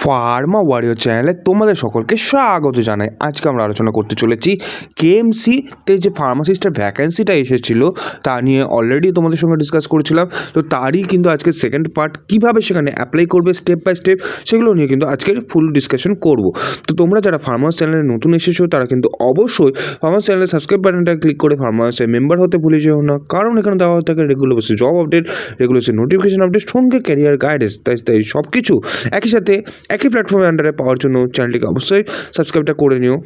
Pharma warrior চ্যানেলে তোমাদের সকলকে স্বাগত জানাই। আজকে আমরা আলোচনা করতে চলেছি কেএমসিতে যে ফার্মাসিস্টের ভ্যাকেন্সিটা এসেছিলো তা নিয়ে অলরেডি তোমাদের সঙ্গে ডিসকাস করেছিলাম। তো তারই কিন্তু আজকে সেকেন্ড পার্ট, কীভাবে সেখানে অ্যাপ্লাই করবে স্টেপ বাই স্টেপ, সেগুলো নিয়ে কিন্তু আজকের ফুল ডিসকাশন করব। তো তোমরা যারা ফার্মাস চ্যানেলে নতুন এসেছো তারা কিন্তু অবশ্যই ফার্মাস চ্যানেলের সাবস্ক্রাইব বাটনটা ক্লিক করে ফার্মাসের মেম্বার হতে ভুলে যেও না, কারণ এখানে দেওয়া থাকে regular basis job update, regular notification update, সঙ্গে ক্যারিয়ার গাইডেন্স। তাই সব কিছু একই সাথে একই প্ল্যাটফর্মের আন্ডারে পাওয়ার জন্য চ্যানেলটিকে অবশ্যই সাবস্ক্রাইবটা করে নিও।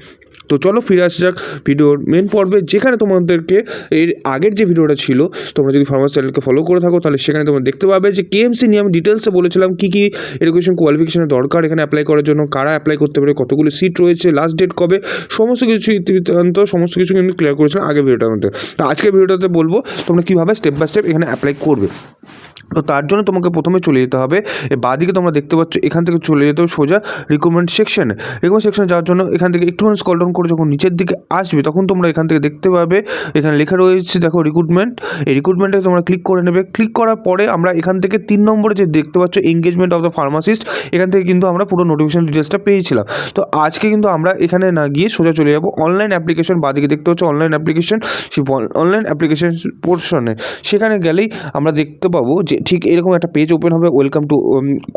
তো চলো ফিরে আসা যাক ভিডিওর মেন পর্বে, যেখানে তোমাদেরকে এর আগের যে ভিডিওটা ছিল, তোমরা যদি ফার্মাস চ্যানেলকে ফলো করে থাকো তাহলে সেখানে তোমরা দেখতে পাবে যে কেএমসি নিয়ে আমি ডিটেলসে বলেছিলাম কী কী এডুকেশন কোয়ালিফিকেশনের দরকার এখানে অ্যাপ্লাই করার জন্য, কারা অ্যাপ্লাই করতে পারে, কতগুলো সিট রয়েছে, লাস্ট ডেট কবে, সমস্ত কিছু ইতিবৃত্তান্ত সমস্ত কিছু কিন্তু ক্লিয়ার করেছিলাম আগের ভিডিওটার মধ্যে। তো আজকের ভিডিওটাতে বলবো তোমরা কীভাবে স্টেপ বাই স্টেপ এখানে অ্যাপ্লাই করবে। তো তার জন্য তোমাকে প্রথমে চলে যেতে হবে, বাঁদিকে তোমরা দেখতে পাচ্ছ এখান থেকে চলে যেতে হবে সোজা রিক্রুটমেন্ট সেকশনে। রিক্রুটমেন্ট সেকশনে যাওয়ার জন্য এখান থেকে একটুখানি স্ক্রল ডাউন করে যখন নিচের দিকে আসবে তখন তোমরা এখান থেকে দেখতে পাবে এখানে লেখা রয়েছে দেখো রিক্রুটমেন্ট। এই রিক্রুটমেন্টে তোমরা ক্লিক করে নেবে। ক্লিক করার পরে আমরা এখান থেকে 3 নম্বরে যে দেখতে পাচ্ছ এঙ্গেজমেন্ট অফ দ্য ফার্মাসিস্ট, এখান থেকে কিন্তু আমরা পুরো নোটিফিকেশন ডিটেলসটা পেয়েছিলাম। তো আজকে কিন্তু আমরা এখানে না গিয়ে সোজা চলে যাবো অনলাইন অ্যাপ্লিকেশন। বাঁদিকে দেখতে পাচ্ছ অনলাইন অ্যাপ্লিকেশন, সেই অনলাইন অ্যাপ্লিকেশন পোর্শনে সেখানে গেলেই আমরা দেখতে পাবো যে ঠিক এরকম একটা পেজ ওপেন হবে, welcome to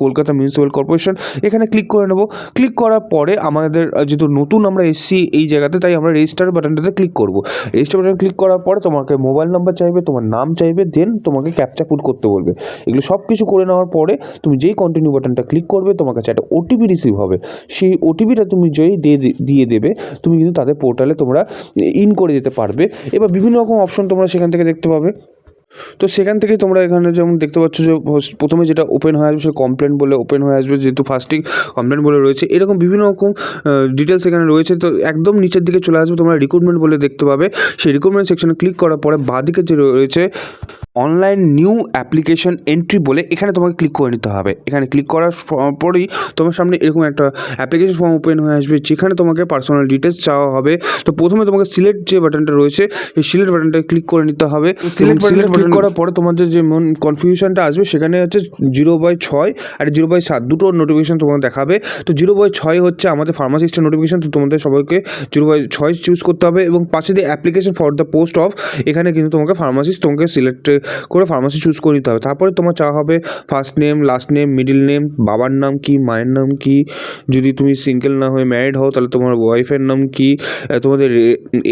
Kolkata municipal corporation. এখানে ক্লিক করে নেব। ক্লিক করার পরে আমাদের যেহেতু নতুন আমরা এসছি এই জায়গাতে, তাই আমরা রেজিস্টার বাটনটাতে ক্লিক করব। রেজিস্টার বাটন ক্লিক করার পরে তোমাকে মোবাইল নাম্বার চাইবে, তোমার নাম চাইবে, দেন তোমাকে ক্যাপচা কোড করতে বলবে। এগুলো সব কিছু করে নেওয়ার পরে তুমি যেই কন্টিনিউ বাটনটা ক্লিক করবে তোমার কাছে একটা ওটিপি রিসিভ হবে। সেই ওটিপিটা তুমি যেই দিয়ে দেবে তুমি কিন্তু তাদের পোর্টালে তোমরা ইন করে যেতে পারবে। এবার বিভিন্ন রকম অপশন তোমরা সেখান থেকে দেখতে পাবে। তো সেখান থেকেই তোমরা এখানে যেমন দেখতে পাচ্ছ যে প্রথমে যেটা ওপেন হয়ে আসবে সে কমপ্লেন বলে ওপেন হয়ে আসবে, যেহেতু ফার্স্টেই কমপ্লেন বলে রয়েছে। এরকম বিভিন্ন রকম ডিটেলস এখানে রয়েছে। তো একদম নিচের দিকে চলে আসবে, তোমরা রিক্রুটমেন্ট বলে দেখতে পাবে। সেই রিক্রুটমেন্ট সেকশনে ক্লিক করার পরে বাঁদিকে যে রয়েছে অনলাইন নিউ অ্যাপ্লিকেশন এন্ট্রি বলে, এখানে তোমাকে ক্লিক করে নিতে হবে। এখানে ক্লিক করার পরেই তোমার সামনে এরকম একটা অ্যাপ্লিকেশন ফর্ম ওপেন হয়ে আসবে, যেখানে তোমাকে পার্সোনাল ডিটেলস চাওয়া হবে। তো প্রথমে তোমাকে সিলেক্ট যে বাটনটা রয়েছে সেই সিলেক্ট বাটনটা ক্লিক করে নিতে হবে। সিলেক্ট ক্লিক করার পরে তোমাদের যে কনফিউশনটা আসবে সেখানে হচ্ছে 0/6 আর 0/7 দুটো নোটিফিকেশন তোমাকে দেখাবে। তো 0/6 হচ্ছে আমাদের ফার্মাসিস্টের নোটিফিকেশন। তো তোমাদের সবাইকে 0/6 চুজ করতে হবে এবং পাশে দিয়ে application for the post of, এখানে কিন্তু তোমাকে ফার্মাসিস্ট তোমাকে সিলেক্ট করে ফার্মাসি চুজ করে নিতে হবে। তারপরে তোমার চাওয়া হবে first name, last name, middle name, বাবার নাম কি, মায়ের নাম কি, যদি তুমি সিঙ্গেল না হয়ে ম্যারিড হও তাহলে তোমার ওয়াইফের নাম কি, তোমাদের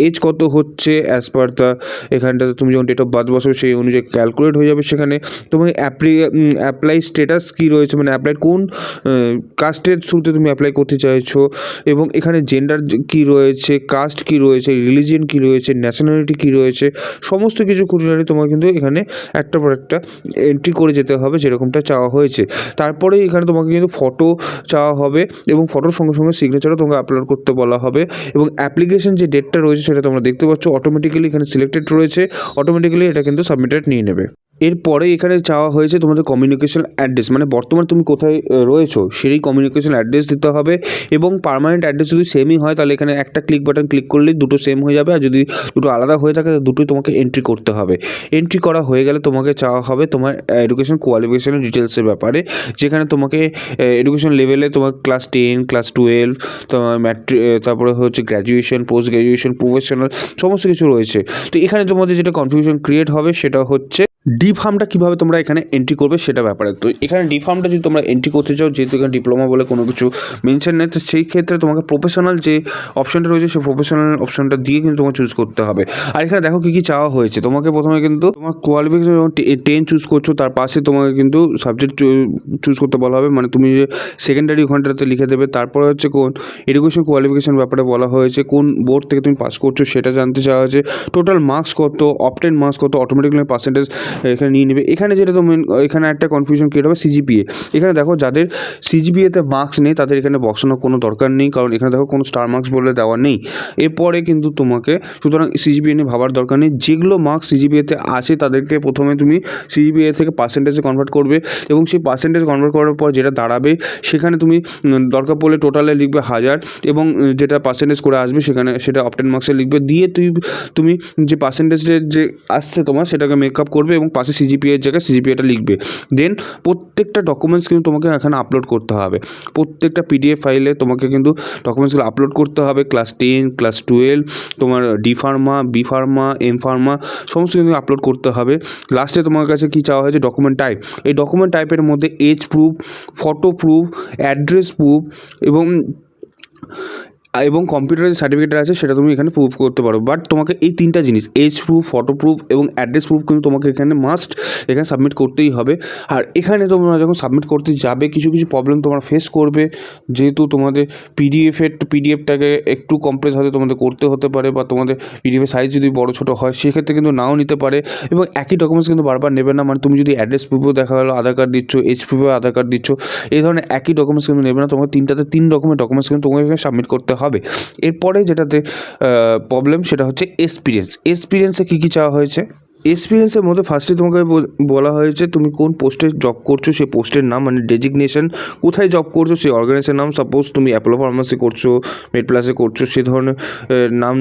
এজ কত হচ্ছে অ্যাজ পার দ্য, এখানটাতে তুমি যখন ডেট অফ বার্থ বসাবে সেই অনুযায়ী ক্যালকুলেট হয়ে যাবে। সেখানে তোমার অ্যাপ্লাই স্টেটাস কী রয়েছে, মানে অ্যাপ্লাই কোন কাস্টের থ্রুতে তুমি অ্যাপ্লাই করতে চাইছো, এবং এখানে জেন্ডার কী রয়েছে, কাস্ট কী রয়েছে, রিলিজিয়ন কী রয়েছে, ন্যাশনালিটি কী রয়েছে, সমস্ত কিছু খুঁটিনাটি তোমার কিন্তু এখানে একটা পর একটা এন্ট্রি করে যেতে হবে যেরকমটা চাওয়া হয়েছে। তারপরে এখানে তোমাকে কিন্তু ফটো চাওয়া হবে এবং ফটোর সঙ্গে সঙ্গে সিগনেচারও তোমাকে আপলোড করতে বলা হবে। এবং অ্যাপ্লিকেশন যে ডেটটা রয়েছে সেটা তোমরা দেখতে পাচ্ছ অটোমেটিক্যালি এখানে সিলেক্টেড রয়েছে, অটোমেটিক্যালি এটা কিন্তু সাবমিটেড নিয়ে নেবে। এরপরে এখানে চাওয়া হয়েছে তোমাদের কমিউনিকেশন অ্যাড্রেস, মানে বর্তমানে তুমি কোথায় রয়েছো সেই কমিউনিকেশন অ্যাড্রেস দিতে হবে। এবং পার্মানেন্ট অ্যাড্রেস যদি সেমই হয় তাহলে এখানে একটা ক্লিক বাটন ক্লিক করলেই দুটো সেম হয়ে যাবে, আর যদি দুটো আলাদা হয়ে থাকে দুটোই তোমাকে এন্ট্রি করতে হবে। এন্ট্রি করা হয়ে গেলে তোমাকে চাওয়া হবে তোমার এডুকেশন কোয়ালিফিকেশনের ডিটেলসের ব্যাপারে, যেখানে তোমাকে এডুকেশন লেভেলে তোমার ক্লাস 10, ক্লাস 12, তোমার তারপরে হচ্ছে গ্র্যাজুয়েশন, পোস্ট গ্র্যাজুয়েশন, প্রফেশনাল, সমস্ত কিছু রয়েছে। তো এখানে তোমাদের যেটা কনফিউশন ক্রিয়েট হবে সেটা হচ্ছে ডি ফার্মটা কীভাবে তোমরা এখানে এন্ট্রি করবে সেটা ব্যাপারে। তো এখানে ডি ফার্মটা যদি তোমরা এন্ট্রি করতে চাও, যেহেতু এখানে ডিপ্লোমা বলে কোনো কিছু মেনশন নেই, তো সেই ক্ষেত্রে তোমাকে প্রফেশনাল যে অপশনটা রয়েছে সেই প্রফেশনাল অপশনটা দিয়ে কিন্তু তোমাকে চুজ করতে হবে। আর এখানে দেখো কী কী চাওয়া হয়েছে। তোমাকে প্রথমে কিন্তু তোমার কোয়ালিফিকেশন 10 চুজ করছো, তার পাশে তোমাকে কিন্তু সাবজেক্ট চুজ করতে বলা হবে, মানে তুমি যে সেকেন্ডারি ওখানটাতে লিখে দেবে। তারপরে হচ্ছে কোন এডুকেশন কোয়ালিফিকেশন ব্যাপারে বলা হয়েছে, কোন বোর্ড থেকে তুমি পাস করছো সেটা জানতে চাওয়া হয়েছে, টোটাল মার্কস কত, অবটেন মার্কস কত, অটোমেটিক্যালি পার্সেন্টেজ এখানে নিয়ে নেবে। এখানে যেটা তো মেন এখানে একটা কনফিউশন ক্রিয়েট হবে সিজিপিএ। এখানে দেখো যাদের সিজিপিএতে মার্কস নেই তাদের এখানে বসানোর কোনো দরকার নেই, কারণ এখানে দেখো কোনো স্টার মার্কস বলে দেওয়া নেই। এরপরে কিন্তু তোমাকে সুতরাং সিজিপিএ নিয়ে ভাবার দরকার নেই। যেগুলো মার্কস সিজিপিএতে আছে তাদেরকে প্রথমে তুমি সিজিপিএ থেকে পার্সেন্টেজে কনভার্ট করবে, এবং সেই পার্সেন্টেজ কনভার্ট করার পর যেটা দাঁড়াবে সেখানে তুমি দরকার পড়লে টোটালে লিখবে 1000, এবং যেটা পার্সেন্টেজ করে আসবে সেখানে সেটা অবটেন মার্কসে লিখবে, দিয়ে তুমি যে পার্সেন্টেজের যে আসছে তোমার সেটাকে মেকআপ করবে এবং এবং পাশে সিজিপিএর জায়গায় সিজিপিএটা লিখবে। দেন প্রত্যেকটা ডকুমেন্টস কিন্তু তোমাকে এখানে আপলোড করতে হবে। প্রত্যেকটা পিডিএফ ফাইলে তোমাকে কিন্তু ডকুমেন্টসগুলো আপলোড করতে হবে। ক্লাস 10, ক্লাস 12, তোমার D pharma, B pharma, M pharma সমস্ত কিন্তু আপলোড করতে হবে। লাস্টে তোমার কাছে কী চাওয়া হয়েছে? Document type. এই ডকুমেন্ট টাইপের মধ্যে age proof, photo proof, address proof এবং কম্পিউটারের যে সার্টিফিকেট আছে সেটা তুমি এখানে প্রুফ করতে পারো। বাট তোমাকে এই তিনটা জিনিস এজ প্রুফ, ফটো প্রুফ এবং অ্যাড্রেস প্রুফ কিন্তু তোমাকে এখানে মাস্ট এখানে সাবমিট করতেই হবে। আর এখানে তোমরা যখন সাবমিট করতে যাবে কিছু প্রবলেম তোমরা ফেস করবে, যেহেতু তোমাদের পিডিএফটাকে একটু কম্প্রেস হয়তো তোমাদের করতে হতে পারে, বা তোমাদের পিডিএফের সাইজ যদি বড়ো ছোটো হয় সেক্ষেত্রে কিন্তু নাও নিতে পারে। এবং একই ডকুমেন্টস কিন্তু বারবার নেবে না। মানে তুমি যদি অ্যাড্রেস প্রুফও দেখা গেলো আধার কার্ড দিচ্ছ, এজ প্রুফেও আধার কার্ড দিচ্ছ, এই ধরনের একই ডকুমেন্টস কিন্তু নেবে না। তোমাকে 3 রকমের ডকুমেন্টস কিন্তু তোমাকে এখানে সাবমিট করতে হবে। এরপরে যেটাতে প্রবলেম সেটা হচ্ছে এক্সপিরিয়েন্সে কী চাওয়া হয়েছে। এক্সপিরিয়েন্সের মধ্যে ফার্স্টে তোমাকে বলা হয়েছে তুমি কোন পোস্টে জব করছো, সেই পোস্টের নাম মানে ডেজিগনেশন, কোথায় জব করছো সেই অর্গানাইজেশনের নাম। সাপোজ তুমি অ্যাপোলো ফার্মাসি করছো, মেডপ্লাসে করছো, সে ধরনের নাম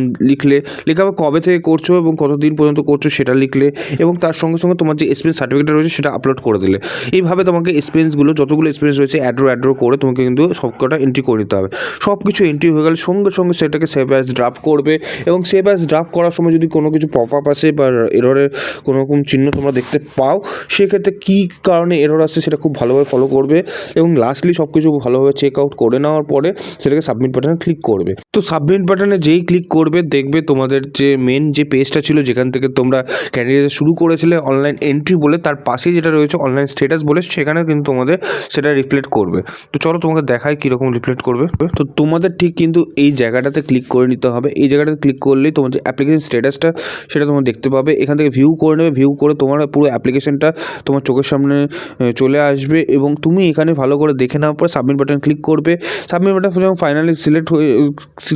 লেখা হবে। কবে থেকে করছো এবং কতদিন পর্যন্ত করছো সেটা লিখলে, এবং তার সঙ্গে সঙ্গে তোমার যে এক্সপিরিয়েন্স সার্টিফিকেট রয়েছে সেটা আপলোড করে দিলে। এইভাবে তোমাকে এক্সপিরিয়েন্সগুলো যতগুলো এক্সপিরিয়েন্স রয়েছে অ্যাড্রো করে তোমাকে কিন্তু সবকটা এন্ট্রি করে নিতে হবে। সব কিছু এন্ট্রি হয়ে গেলে সঙ্গে সঙ্গে সেটাকে সেভ অ্যাজ ড্রাফট করবে, এবং সেভ অ্যাজ ড্রাফট করার সময় যদি কোনো কিছু পপ আপ আসে বা এররের কোনো রকম চিহ্ন তোমরা দেখতে পাও, সেক্ষেত্রে কী কারণে এরর আসছে সেটা খুব ভালোভাবে ফলো করবে, এবং লাস্টলি সব কিছু ভালোভাবে চেক আউট করে নেওয়ার পরে সেটাকে সাবমিট বাটনে ক্লিক করবে। তো সাবমিট বাটনে যেই ক্লিক করবে দেখবে তোমাদের যে মেন যে পেজটা ছিল যেখান থেকে তোমরা ক্যান্ডিডেট শুরু করেছিলে অনলাইন এন্ট্রি বলে, তার পাশেই যেটা রয়েছে অনলাইন স্ট্যাটাস বলে, সেখানে কিন্তু তোমাদের সেটা রিফ্লেক্ট করবে। তো চলো তোমাকে দেখাই কীরকম রিফ্লেক্ট করবে। তো তোমাদের ঠিক কিন্তু এই জায়গাটাতে ক্লিক করে নিতে হবে। এই জায়গাটাতে ক্লিক করলেই তোমাদের অ্যাপ্লিকেশন স্ট্যাটাসটা সেটা তোমরা দেখতে পাবে। এখান থেকে ভিউ করে নেবে, ভিউ করে তোমার পুরো অ্যাপ্লিকেশনটা তোমার চোখের সামনে চলে আসবে, এবং তুমি এখানে ভালো করে দেখে নেওয়ার পর সাবমিট বাটন ক্লিক করবে। সাবমিট বাটন যখন ফাইনালি সিলেক্ট হয়ে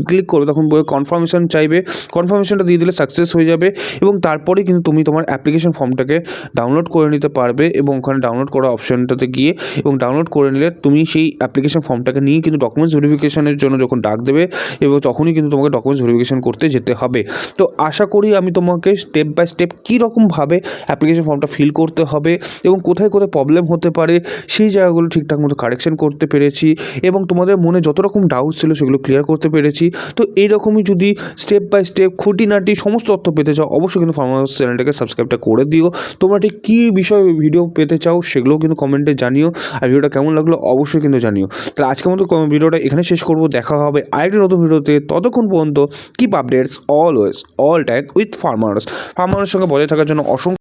ক্লিক করবে তখন কনফার্মেশন চাইবে, কনফার্মেশনটা দিয়ে দিলে সাকসেস হয়ে যাবে, এবং তারপরে কিন্তু তুমি তোমার অ্যাপ্লিকেশন ফর্মটাকে ডাউনলোড করে নিতে পারবে। এবং ওখানে ডাউনলোড করা অপশানটাতে গিয়ে এবং ডাউনলোড করে নিলে তুমি সেই অ্যাপ্লিকেশন ফর্মটাকে নিয়ে কিন্তু ডকুমেন্টস ভেরিফিকেশনের জন্য যখন ডাক দেবে, এবং তখনই কিন্তু তোমাকে ডকুমেন্টস ভেরিফিকেশন করতে যেতে হবে। তো আশা করি আমি তোমাকে স্টেপ বাই স্টেপ কীরকমভাবে অ্যাপ্লিকেশন ফর্মটা ফিল করতে হবে এবং কোথায় কোথায় প্রবলেম হতে পারে সেই জায়গাগুলো ঠিকঠাক মতো কারেকশন করতে পেরেছি, এবং তোমাদের মনে যত রকম ডাউট ছিল সেগুলো ক্লিয়ার করতে পেরেছি। তো এইরকমই যদি স্টেপ বাই স্টেপ খুঁটিনাটি সমস্ত তথ্য পেতে চাও অবশ্যই কিন্তু ফার্মাস চ্যানেলটাকে সাবস্ক্রাইবটা করে দিও। তোমরা ঠিক কী বিষয়ে ভিডিও পেতে চাও সেগুলোও কিন্তু কমেন্টে জানিও, আর ভিডিওটা কেমন লাগলো অবশ্যই কিন্তু জানিও। তাহলে আজকের মতো ভিডিওটা এখানে শেষ করবো। দেখা হবে আরেকটি নতুন ভিডিওতে। ততক্ষণ পর্যন্ত keep updates always all time with farmers সঙ্গে বজায় থাকার জন্য অসংখ্য